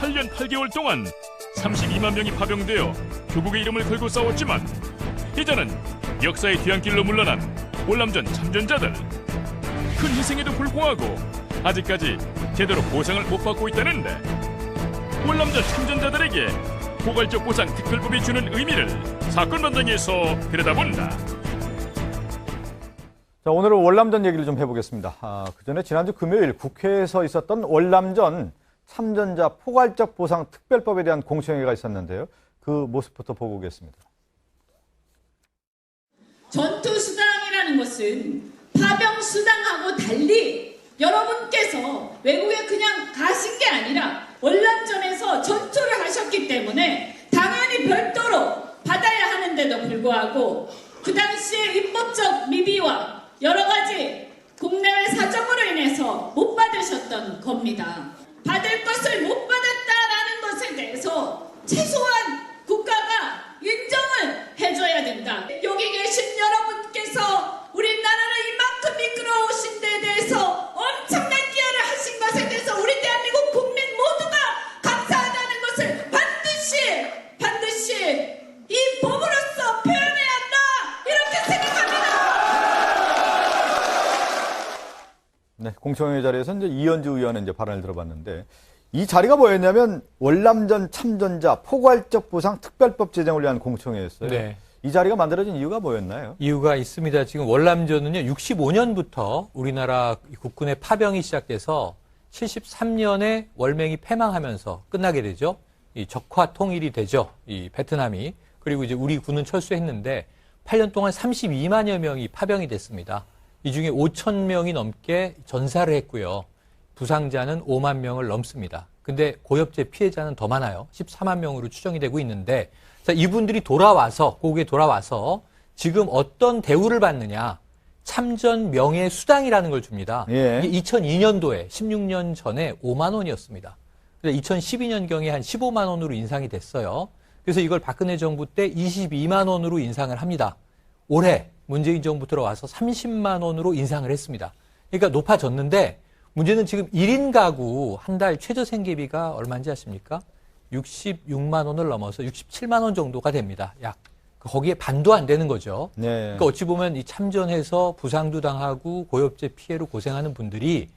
8년 8개월 동안 32만 명이 파병되어 조국의 이름을 걸고 싸웠지만 이제는 역사의 뒤안길로 물러난 월남전 참전자들. 큰 희생에도 불구하고 아직까지 제대로 보상을 못 받고 있다는데 월남전 참전자들에게 포괄적 보상 특별법이 주는 의미를 사건 현장에서 들여다본다. 자, 오늘은 월남전 얘기를 좀 해보겠습니다. 그전에 지난주 금요일 국회에서 있었던 월남전 참전자 포괄적 보상 특별법에 대한 공청회가 있었는데요. 그 모습부터 보고 오겠습니다. 전투수당이라는 것은 파병수당하고 달리 여러분께서 외국에 그냥 가신 게 아니라 월남전에서 전투를 하셨기 때문에 당연히 별도로 받아야 하는데도 불구하고 그 당시에 입법적 미비와 여러 가지 국내외 사정으로 인해서 못 받으셨던 겁니다. 받을 것을 못 받았다라는 것에 대해서 최소한 국가가 인정을 해줘야 된다. 여기 계신 여러분께서 우리나라를 이만큼 이끌어오신 데에 대해서 엄청난 기여를 하신 것에 대해서 우리 대한민국 국민 모두가 감사하다는 것을 반드시 이 법으로서 표현해야 한다. 이렇게 생각합니다. 네, 공청회 자리에서 이제 이현주 의원의 이제 발언을 들어봤는데 이 자리가 뭐였냐면 월남전 참전자 포괄적 보상 특별법 제정을 위한 공청회였어요. 네. 이 자리가 만들어진 이유가 뭐였나요? 이유가 있습니다. 지금 월남전은요, 65년부터 우리나라 국군의 파병이 시작돼서 73년에 월맹이 패망하면서 끝나게 되죠. 이 적화 통일이 되죠. 이 베트남이. 그리고 이제 우리 군은 철수했는데 8년 동안 32만여 명이 파병이 됐습니다. 이 중에 5천 명이 넘게 전사를 했고요. 부상자는 5만 명을 넘습니다. 근데 고엽제 피해자는 더 많아요. 14만 명으로 추정이 되고 있는데, 자, 이분들이 고국에 돌아와서 지금 어떤 대우를 받느냐. 참전 명예 수당이라는 걸 줍니다. 예. 이게 2002년도에 16년 전에 5만 원이었습니다. 그래서 2012년경에 한 15만 원으로 인상이 됐어요. 그래서 이걸 박근혜 정부 때 22만 원으로 인상을 합니다. 올해 문재인 정부 들어와서 30만 원으로 인상을 했습니다. 그러니까 높아졌는데 문제는 지금 1인 가구 한 달 최저 생계비가 얼마인지 아십니까? 66만 원을 넘어서 67만 원 정도가 됩니다. 약. 거기에 반도 안 되는 거죠. 네. 그러니까 어찌 보면 이 참전해서 부상도 당하고 고엽제 피해로 고생하는 분들이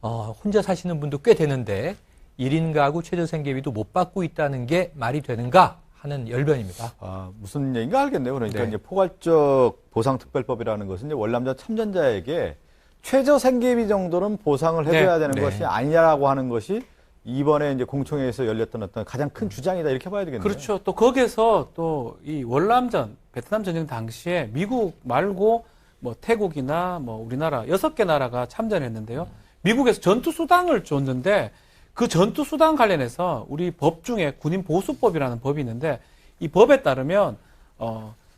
혼자 사시는 분도 꽤 되는데 1인 가구 최저 생계비도 못 받고 있다는 게 말이 되는가 하는 열변입니다. 무슨 얘기인가 알겠네요. 그러니까 네. 이제 포괄적 보상 특별법이라는 것은 이제 월남전 참전자에게 최저 생계비 정도는 보상을 해줘야 되는 네. 것이 아니냐라고 하는 것이 이번에 이제 공청회에서 열렸던 어떤 가장 큰 주장이다 이렇게 봐야 되겠네요. 그렇죠. 또 거기에서 또 이 월남전, 베트남 전쟁 당시에 미국 말고 뭐 태국이나 뭐 우리나라 6개 나라가 참전했는데요. 미국에서 전투수당을 줬는데 그 전투수당 관련해서 우리 법 중에 군인보수법이라는 법이 있는데 이 법에 따르면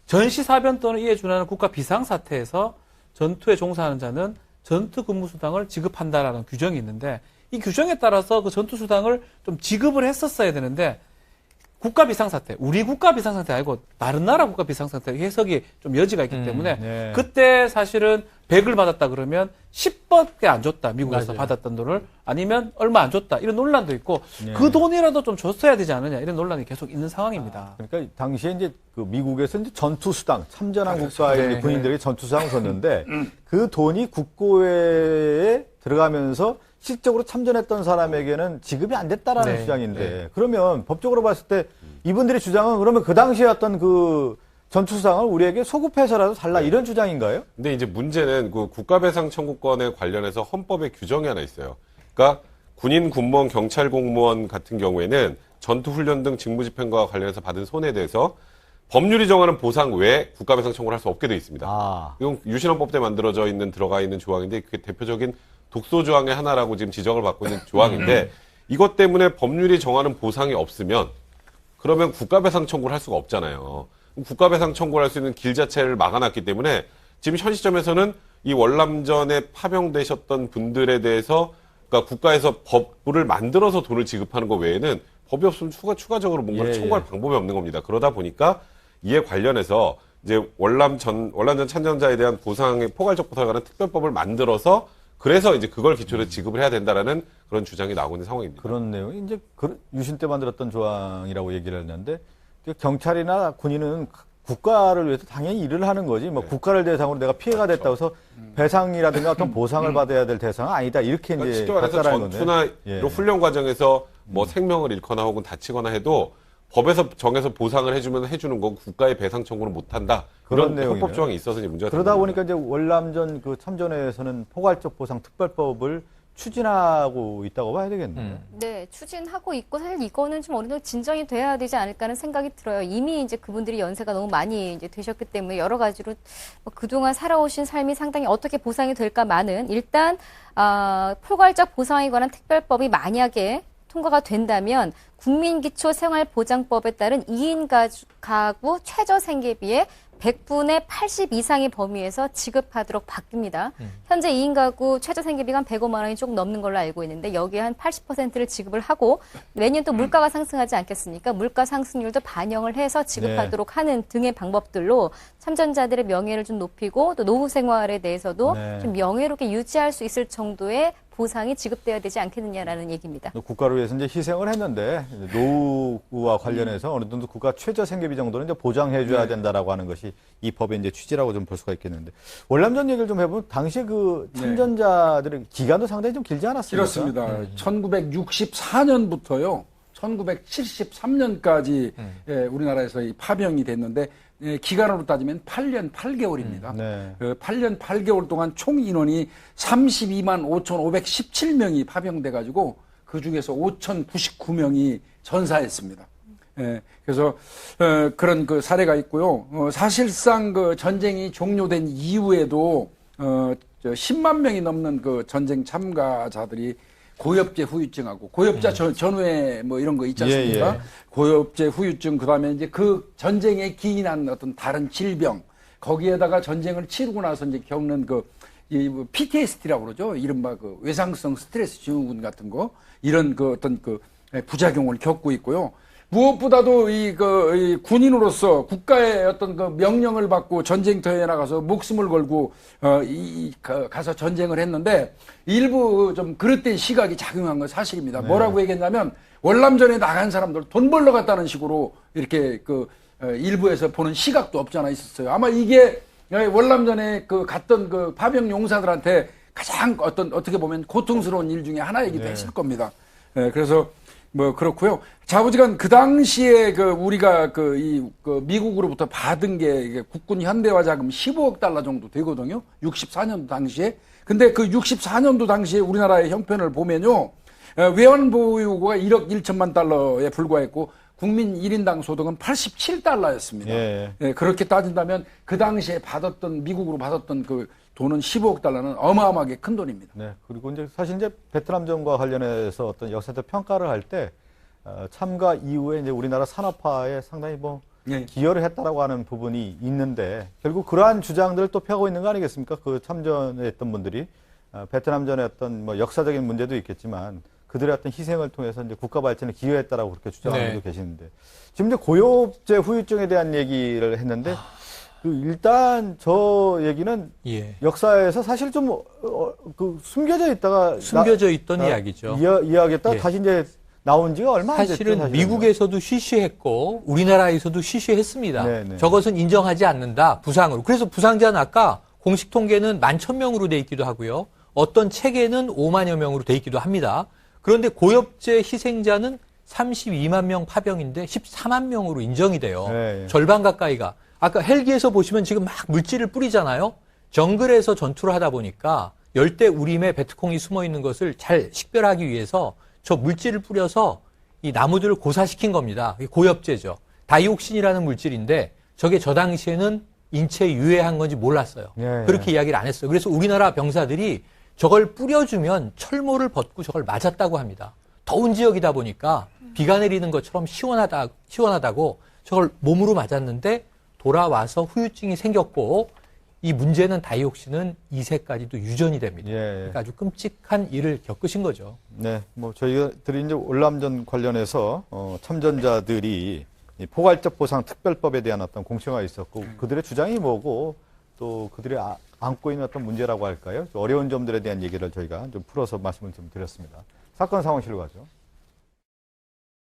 전시사변 또는 이에 준하는 국가 비상사태에서 전투에 종사하는 자는 전투근무수당을 지급한다라는 규정이 있는데 이 규정에 따라서 그 전투수당을 좀 지급을 했었어야 되는데 국가 비상사태, 우리 국가 비상사태 아니고 다른 나라 국가 비상사태 해석이 좀 여지가 있기 때문에 네. 그때 사실은 100을 받았다 그러면 10밖에 안 줬다. 미국에서 맞아요. 받았던 돈을 아니면 얼마 안 줬다. 이런 논란도 있고 네. 그 돈이라도 좀 줬어야 되지 않느냐. 이런 논란이 계속 있는 상황입니다. 그러니까 당시에 이제 그 미국에서 이제 전투수당, 참전한 국가의 네. 군인들에게 전투수당을 줬는데 그 돈이 국고에 들어가면서 실적으로 참전했던 사람에게는 지급이 안 됐다라는 네. 주장인데 그러면 법적으로 봤을 때 이분들의 주장은 그러면 그 당시에 어떤 그 전투수당을 우리에게 소급해서라도 달라 이런 주장인가요? 근데 이제 문제는 그 국가배상 청구권에 관련해서 헌법에 규정이 하나 있어요. 그러니까 군인, 군무원, 경찰 공무원 같은 경우에는 전투훈련 등 직무집행과 관련해서 받은 손해에 대해서 법률이 정하는 보상 외에 국가배상 청구를 할 수 없게 돼 있습니다. 이건 유신헌법 때 만들어져 있는 들어가 있는 조항인데 그게 대표적인 독소 조항의 하나라고 지금 지적을 받고 있는 조항인데 이것 때문에 법률이 정하는 보상이 없으면 그러면 국가배상 청구를 할 수가 없잖아요. 국가배상 청구를 할 수 있는 길 자체를 막아놨기 때문에 지금 현 시점에서는 이 월남전에 파병되셨던 분들에 대해서 그러니까 국가에서 법을 만들어서 돈을 지급하는 것 외에는 법이 없으면 추가적으로 뭔가를 청구할 방법이 없는 겁니다. 그러다 보니까 이에 관련해서 이제 월남전 참전자에 대한 보상의 포괄적 보상에 관한 특별법을 만들어서 그래서 이제 그걸 기초로 지급을 해야 된다라는 그런 주장이 나오고 있는 상황입니다. 그런 내용이 이제 유신 때 만들었던 조항이라고 얘기를 했는데 경찰이나 군인은 국가를 위해서 당연히 일을 하는 거지. 뭐 국가를 대상으로 내가 피해가 됐다고 해서 배상이라든가 어떤 보상을 받아야 될 대상은 아니다. 이렇게 그러니까 이제 쉽게 말해서 갔다라는 건데. 전투나 예. 이런 훈련 과정에서 뭐 생명을 잃거나 혹은 다치거나 해도 법에서 정해서 보상을 해주면 해주는 거 국가의 배상 청구는 못한다. 그런 이런 헌법 내용이네요. 조항이 있어서 이제 문제가 그러다 되는 보니까 이제 월남전 그 참전회에서는 포괄적 보상 특별법을 추진하고 있다고 봐야 되겠네요. 네, 추진하고 있고 사실 이거는 좀 어느 정도 진정이 돼야 되지 않을까 하는 생각이 들어요. 이미 이제 그분들이 연세가 너무 많이 이제 되셨기 때문에 여러 가지로 뭐 그동안 살아오신 삶이 상당히 어떻게 보상이 될까만은 일단 포괄적 보상에 관한 특별법이 만약에 통과가 된다면 국민기초생활보장법에 따른 2인 가구 최저생계비의 100분의 80 이상의 범위에서 지급하도록 바뀝니다. 현재 2인 가구 최저생계비가 한 105만 원이 조금 넘는 걸로 알고 있는데 여기에 한 80%를 지급을 하고 매년 또 물가가 상승하지 않겠습니까? 물가 상승률도 반영을 해서 지급하도록 하는 등의 방법들로 참전자들의 명예를 좀 높이고 또 노후 생활에 대해서도 네. 좀 명예롭게 유지할 수 있을 정도의 보상이 지급돼야 되지 않겠느냐라는 얘기입니다. 국가를 위해서 이제 희생을 했는데 노후와 관련해서 어느 정도 국가 최저 생계비 정도는 이제 보장해줘야 된다라고 하는 것이 이 법의 이제 취지라고 좀 볼 수가 있겠는데 월남전 얘기를 좀 해보면 당시에 그 참전자들의 기간도 상당히 좀 길지 않았습니까? 그렇습니다. 1964년부터요. 1973년까지 우리나라에서 이 파병이 됐는데 기간으로 따지면 8년 8개월입니다. 네. 그 8년 8개월 동안 총 인원이 32만 5,517명이 파병돼 가지고 그 중에서 5,099명이 전사했습니다. 그래서 그런 그 사례가 있고요. 사실상 그 전쟁이 종료된 이후에도 10만 명이 넘는 그 전쟁 참가자들이 고엽제 후유증하고 고엽자 전후에 뭐 이런 거 있지 않습니까? 예, 예. 고엽제 후유증 그다음에 이제 그 전쟁에 기인한 어떤 다른 질병 거기에다가 전쟁을 치르고 나서 이제 겪는 이 PTSD라고 그러죠. 이른바 그 외상성 스트레스 증후군 같은 거 이런 그 어떤 그 부작용을 겪고 있고요. 무엇보다도 이 군인으로서 국가의 어떤 그 명령을 받고 전쟁터에 나가서 목숨을 걸고 가서 전쟁을 했는데 일부 좀 그릇된 시각이 작용한 건 사실입니다. 네. 뭐라고 얘기했냐면 월남전에 나간 사람들 돈 벌러 갔다는 식으로 이렇게 일부에서 보는 시각도 없지 않아 있었어요. 아마 이게 월남전에 갔던 그 파병 용사들한테 가장 어떻게 보면 고통스러운 일 중에 하나이기도 했을 겁니다. 그래서 뭐 그렇고요. 자부지간 그 당시에 우리가 미국으로부터 받은 게 국군 현대화 자금 15억 달러 정도 되거든요. 64년도 당시에. 근데 그 64년도 당시에 우리나라의 형편을 보면요. 외환 보유고가 1억 1천만 달러에 불과했고 국민 1인당 소득은 87달러였습니다. 예. 그렇게 따진다면 그 당시에 미국으로 받았던 그 돈은 15억 달러는 어마어마하게 큰 돈입니다. 네. 그리고 이제 사실 이제 베트남전과 관련해서 어떤 역사적 평가를 할 때 참가 이후에 이제 우리나라 산업화에 상당히 기여를 했다라고 하는 부분이 있는데 결국 그러한 주장들을 또 펴고 있는 거 아니겠습니까? 그 참전했던 분들이 베트남전의 어떤 역사적인 문제도 있겠지만 그들의 어떤 희생을 통해서 이제 국가 발전에 기여했다라고 그렇게 주장하는 분도 계시는데 지금 이제 고엽제 후유증에 대한 얘기를 했는데 일단 저 얘기는 역사에서 사실 좀 숨겨져 있다가 숨겨져 있던 이야기죠. 이야기했다가 다시 이제 나온 지가 얼마 안 됐죠. 사실은 미국에서도 쉬쉬했고 우리나라에서도 쉬쉬했습니다. 네네. 저것은 인정하지 않는다. 부상으로. 그래서 부상자는 아까 공식 통계는 11,000명으로 돼 있기도 하고요. 어떤 책에는 5만여 명으로 돼 있기도 합니다. 그런데 고엽제 희생자는 32만 명 파병인데 14만 명으로 인정이 돼요. 네. 절반 가까이가. 아까 헬기에서 보시면 지금 막 물질을 뿌리잖아요. 정글에서 전투를 하다 보니까 열대 우림에 베트콩이 숨어 있는 것을 잘 식별하기 위해서 저 물질을 뿌려서 이 나무들을 고사시킨 겁니다. 고엽제죠. 다이옥신이라는 물질인데 저게 저 당시에는 인체에 유해한 건지 몰랐어요. 그렇게 이야기를 안 했어요. 그래서 우리나라 병사들이 저걸 뿌려주면 철모를 벗고 저걸 맞았다고 합니다. 더운 지역이다 보니까 비가 내리는 것처럼 시원하다고 저걸 몸으로 맞았는데 돌아와서 후유증이 생겼고 이 문제는 다이옥신은 2세까지도 유전이 됩니다. 그러니까 아주 끔찍한 일을 겪으신 거죠. 네, 저희들이 이제 월남전 관련해서 참전자들이 이 포괄적 보상 특별법에 대한 어떤 공청회가 있었고 그들의 주장이 뭐고 또 그들의 안고 있는 어떤 문제라고 할까요? 어려운 점들에 대한 얘기를 저희가 좀 풀어서 말씀을 좀 드렸습니다. 사건 상황실로 가죠.